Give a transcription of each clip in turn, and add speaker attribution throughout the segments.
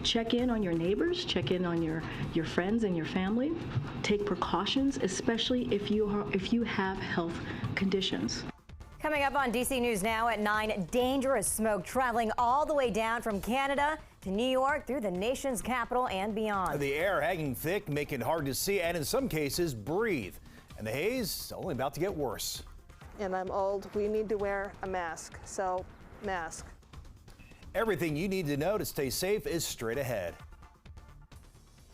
Speaker 1: check in on your neighbors, check in on your friends and your family. Take precautions, especially if you have health conditions.
Speaker 2: Coming up on DC News Now at 9, dangerous smoke traveling all the way down from Canada to New York through the nation's capital and beyond.
Speaker 3: The air hanging thick, making it hard to see and in some cases breathe. And the haze only about to get worse.
Speaker 4: And I'm old. We need to wear a mask. So, mask.
Speaker 3: Everything you need to know to stay safe is straight ahead.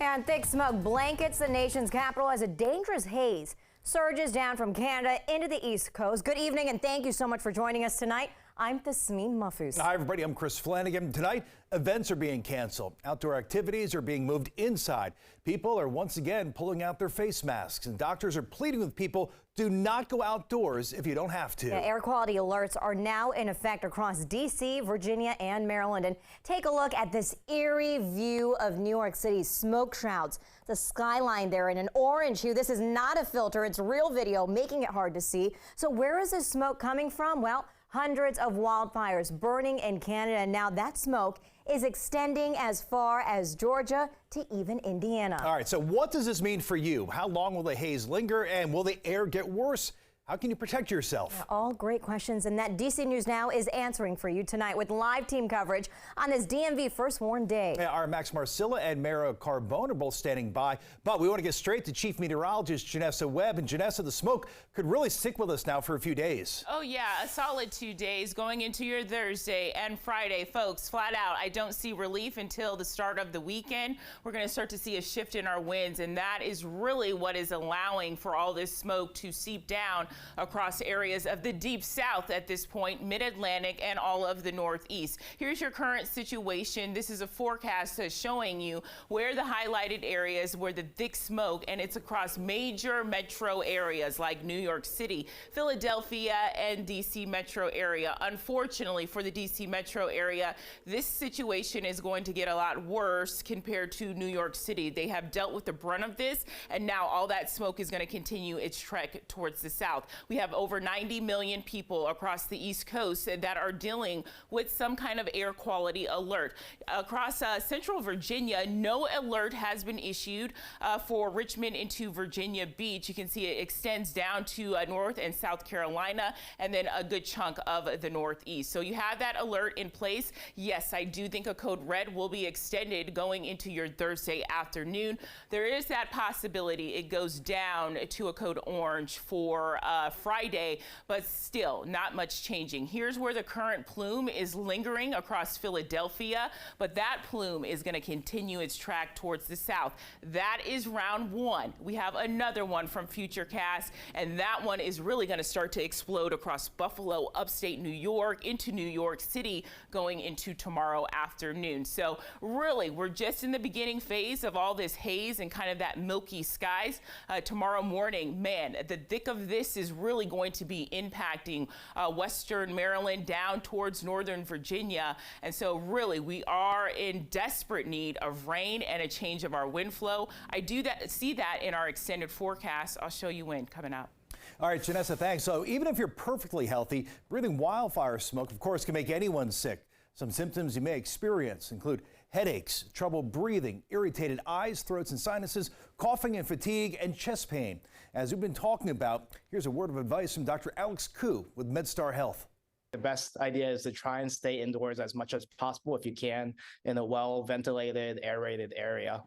Speaker 2: And thick smoke blankets the nation's capital as a dangerous haze surges down from Canada into the East Coast. Good evening and thank you so much for joining us tonight. I'm Tasmin Mahfouz.
Speaker 3: Hi, everybody. I'm Chris Flanagan. Tonight, events are being canceled. Outdoor activities are being moved inside. People are once again pulling out their face masks, and doctors are pleading with people, do not go outdoors if you don't have to.
Speaker 2: Yeah, air quality alerts are now in effect across D.C., Virginia, and Maryland. And take a look at this eerie view of New York City's smoke shrouds. The skyline there in an orange hue. This is not a filter. It's real video, making it hard to see. So where is this smoke coming from? Well, hundreds of wildfires burning in Canada, and now that smoke is extending as far as Georgia to even Indiana.
Speaker 3: All right, so what does this mean for you? How long will the haze linger, and will the air get worse? How can you protect yourself?
Speaker 2: Yeah, all great questions, and that DC News Now is answering for you tonight with live team coverage on this DMV First Warn Day.
Speaker 3: Yeah, our Max Marcilla and Mara Carbone are both standing by, but we want to get straight to Chief Meteorologist Janessa Webb. And Janessa, the smoke could really stick with us now for a few days.
Speaker 5: Oh yeah, a solid 2 days going into your Thursday and Friday, folks. Flat out, I don't see relief until the start of the weekend. We're going to start to see a shift in our winds, and that is really what is allowing for all this smoke to seep down across areas of the deep south at this point, mid-Atlantic and all of the northeast. Here's your current situation. This is a forecast showing you where the highlighted areas where the thick smoke, and it's across major metro areas like New York City, Philadelphia, and DC metro area. Unfortunately for the DC metro area, this situation is going to get a lot worse compared to New York City. They have dealt with the brunt of this, and now all that smoke is going to continue its trek towards the south. We have over 90 million people across the East Coast that are dealing with some kind of air quality alert. Across central Virginia, no alert has been issued for Richmond into Virginia Beach. You can see it extends down to North and South Carolina, and then a good chunk of the Northeast. So you have that alert in place. Yes, I do think a code red will be extended going into your Thursday afternoon. There is that possibility it goes down to a code orange for Friday, but still not much changing. Here's where the current plume is lingering across Philadelphia, but that plume is going to continue its track towards the south. That is round one. We have another one from Futurecast, and that one is really going to start to explode across Buffalo, upstate New York, into New York City going into tomorrow afternoon. So really, we're just in the beginning phase of all this haze and kind of that milky skies. Tomorrow morning, man, the thick of this is really going to be impacting western Maryland down towards northern Virginia. And so really, we are in desperate need of rain and a change of our wind flow. I do see that in our extended forecast. I'll show you when coming up.
Speaker 3: All right, Janessa, thanks. So even if you're perfectly healthy, breathing wildfire smoke, of course, can make anyone sick. Some symptoms you may experience include headaches, trouble breathing, irritated eyes, throats and sinuses, coughing and fatigue, and chest pain. As we've been talking about, here's a word of advice from Dr. Alex Koo with MedStar Health.
Speaker 6: The best idea is to try and stay indoors as much as possible if you can in a well-ventilated, aerated area.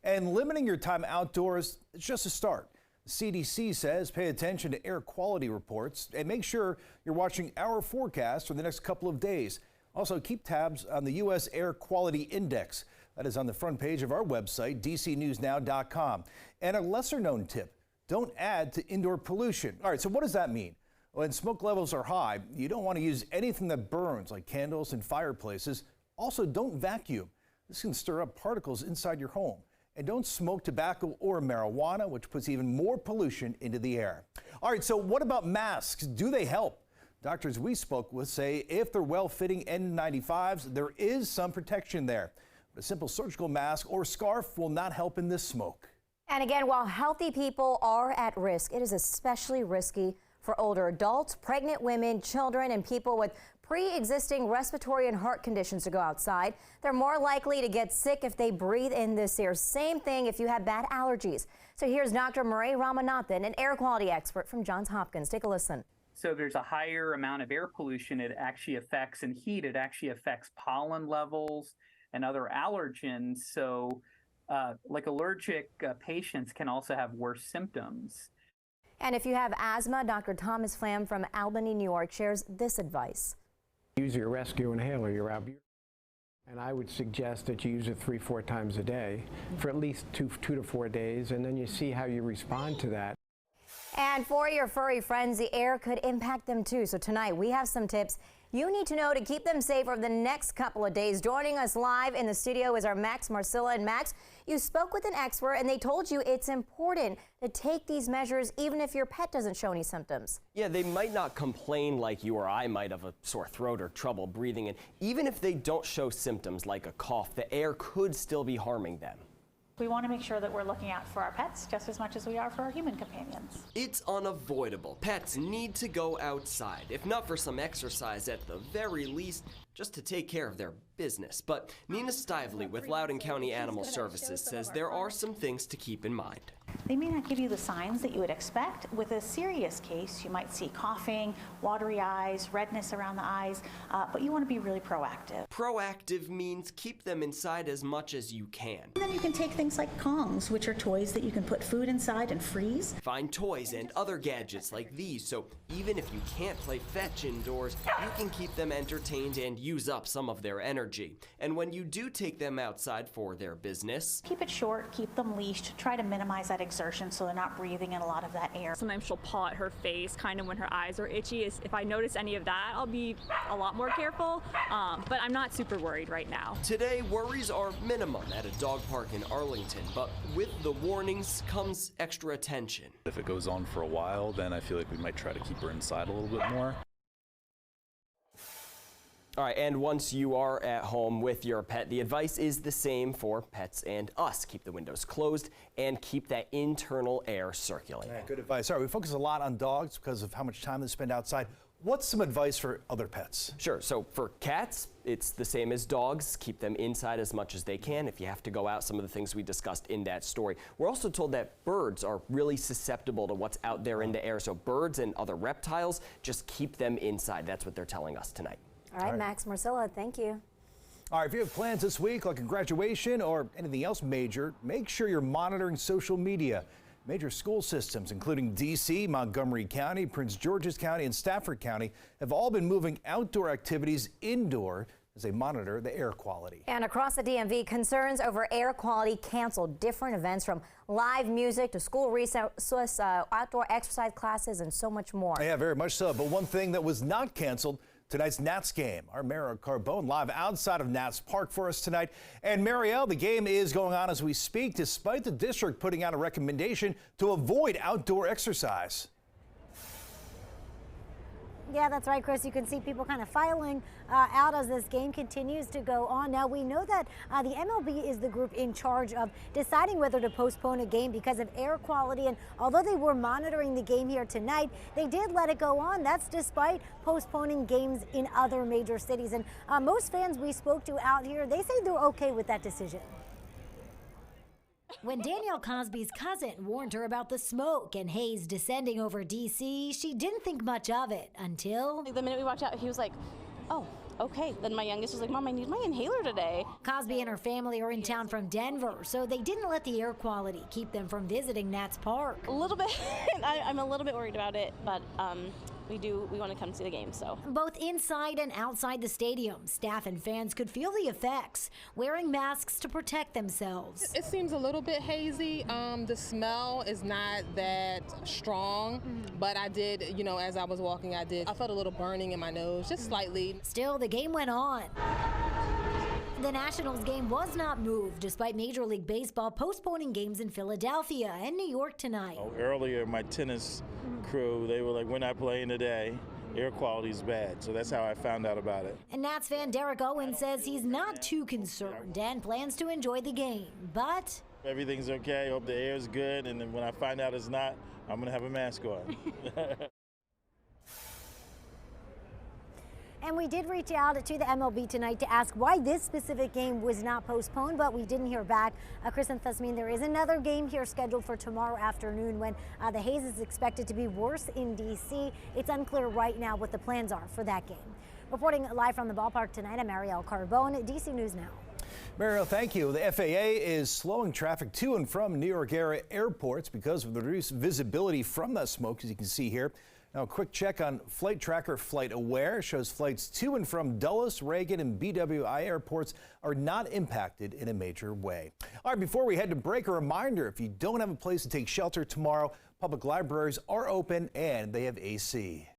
Speaker 3: And limiting your time outdoors is just a start. The CDC says pay attention to air quality reports and make sure you're watching our forecast for the next couple of days. Also, keep tabs on the U.S. Air Quality Index. That is on the front page of our website, dcnewsnow.com. And a lesser-known tip, don't add to indoor pollution. All right, so what does that mean? When smoke levels are high, you don't want to use anything that burns, like candles and fireplaces. Also, don't vacuum. This can stir up particles inside your home. And don't smoke tobacco or marijuana, which puts even more pollution into the air. All right, so what about masks? Do they help? Doctors we spoke with say if they're well-fitting N95s, there is some protection there. But a simple surgical mask or scarf will not help in this smoke.
Speaker 2: And again, while healthy people are at risk, it is especially risky for older adults, pregnant women, children, and people with pre-existing respiratory and heart conditions to go outside. They're more likely to get sick if they breathe in this air. Same thing if you have bad allergies. So here's Dr. Murray Ramanathan, an air quality expert from Johns Hopkins. Take a listen.
Speaker 7: So there's a higher amount of air pollution. It actually affects, and heat, it actually affects pollen levels and other allergens. So like allergic patients can also have worse symptoms.
Speaker 2: And if you have asthma, Dr. Thomas Flam from Albany, New York shares this advice.
Speaker 8: Use your rescue inhaler, your albuterol. And I would suggest that you use it 3-4 times a day for at least 2 to 4 days, and then you see how you respond to that.
Speaker 2: And for your furry friends, the air could impact them too. So tonight we have some tips you need to know to keep them safe over the next couple of days. Joining us live in the studio is our Max Marcilla. And Max, you spoke with an expert and they told you it's important to take these measures even if your pet doesn't show any symptoms.
Speaker 9: Yeah, they might not complain like you or I might of a sore throat or trouble breathing. And even if they don't show symptoms like a cough, the air could still be harming them.
Speaker 10: We want to make sure that we're looking out for our pets just as much as we are for our human companions.
Speaker 9: It's unavoidable. Pets need to go outside, if not for some exercise, at the very least, just to take care of their business. But Nina Stively with Loudoun County Animal Services says there are some things to keep in mind.
Speaker 10: They may not give you the signs that you would expect. With a serious case, you might see coughing, watery eyes, redness around the eyes, but you want to be really proactive.
Speaker 9: Proactive means keep them inside as much as you can.
Speaker 10: And then you can take things like Kongs, which are toys that you can put food inside and freeze.
Speaker 9: Find toys and other gadgets like these, so even if you can't play fetch indoors, you can keep them entertained and use up some of their energy. And when you do take them outside for their business,
Speaker 10: keep it short, keep them leashed, try to minimize that exertion so they're not breathing in a lot of that air.
Speaker 11: Sometimes she'll paw at her face kind of when her eyes are itchy. If I notice any of that, I'll be a lot more careful, but I'm not super worried right now.
Speaker 9: Today, worries are minimum at a dog park in Arlington, but with the warnings comes extra attention.
Speaker 12: If it goes on for a while, then I feel like we might try to keep her inside a little bit more.
Speaker 9: All right, and once you are at home with your pet, the advice is the same for pets and us. Keep the windows closed and keep that internal air circulating.
Speaker 3: Yeah, good advice. All right, we focus a lot on dogs because of how much time they spend outside. What's some advice for other pets?
Speaker 9: Sure, so for cats, it's the same as dogs. Keep them inside as much as they can. If you have to go out, some of the things we discussed in that story. We're also told that birds are really susceptible to what's out there in the air. So birds and other reptiles, just keep them inside. That's what they're telling us tonight.
Speaker 2: All right, Max Marcilla, thank you.
Speaker 3: All right, if you have plans this week, like a graduation or anything else major, make sure you're monitoring social media. Major school systems, including D.C., Montgomery County, Prince George's County, and Stafford County, have all been moving outdoor activities indoor as they monitor the air quality.
Speaker 2: And across the DMV, concerns over air quality canceled different events from live music to school recess, outdoor exercise classes, and so much more.
Speaker 3: Yeah, very much so. But one thing that was not canceled, tonight's Nats game. Our Mara Carbone live outside of Nats Park for us tonight. And Marielle, the game is going on as we speak, despite the district putting out a recommendation to avoid outdoor exercise.
Speaker 13: Yeah, that's right, Chris. You can see people kind of filing out as this game continues to go on. Now, we know that the MLB is the group in charge of deciding whether to postpone a game because of air quality. And although they were monitoring the game here tonight, they did let it go on. That's despite postponing games in other major cities. And most fans we spoke to out here, they say they're okay with that decision.
Speaker 14: When Danielle Cosby's cousin warned her about the smoke and haze descending over D.C., she didn't think much of it until...
Speaker 15: The minute we walked out, he was like, oh, okay. Then my youngest was like, Mom, I need my inhaler today.
Speaker 14: Cosby and her family are in town from Denver, so they didn't let the air quality keep them from visiting Nats Park.
Speaker 15: A little bit. I'm a little bit worried about it, but we want to come see the game, so.
Speaker 14: Both inside and outside the stadium, staff and fans could feel the effects, wearing masks to protect themselves.
Speaker 16: It seems a little bit hazy. The smell is not that strong, but I did, as I was walking, I felt a little burning in my nose, just slightly.
Speaker 14: Still, the game went on. The Nationals game was not moved, despite Major League Baseball postponing games in Philadelphia and New York tonight.
Speaker 17: Earlier, my tennis crew, they were like, we're not playing today. Air quality's bad, so that's how I found out about it.
Speaker 14: And Nats fan Derek Owen says he's not too concerned and plans to enjoy the game, but...
Speaker 17: Everything's okay, hope the air's good, and then when I find out it's not, I'm gonna have a mask on.
Speaker 13: And we did reach out to the MLB tonight to ask why this specific game was not postponed, but we didn't hear back. Chris and Thasmin, there is another game here scheduled for tomorrow afternoon when the haze is expected to be worse in D.C. It's unclear right now what the plans are for that game. Reporting live from the ballpark tonight, I'm Marielle Carbone, D.C. News Now.
Speaker 3: Mariel, thank you. The FAA is slowing traffic to and from New York area airports because of the reduced visibility from that smoke, as you can see here. Now, a quick check on Flight Tracker Flight Aware shows flights to and from Dulles, Reagan, and BWI airports are not impacted in a major way. All right, before we head to break, a reminder, if you don't have a place to take shelter tomorrow, public libraries are open and they have AC.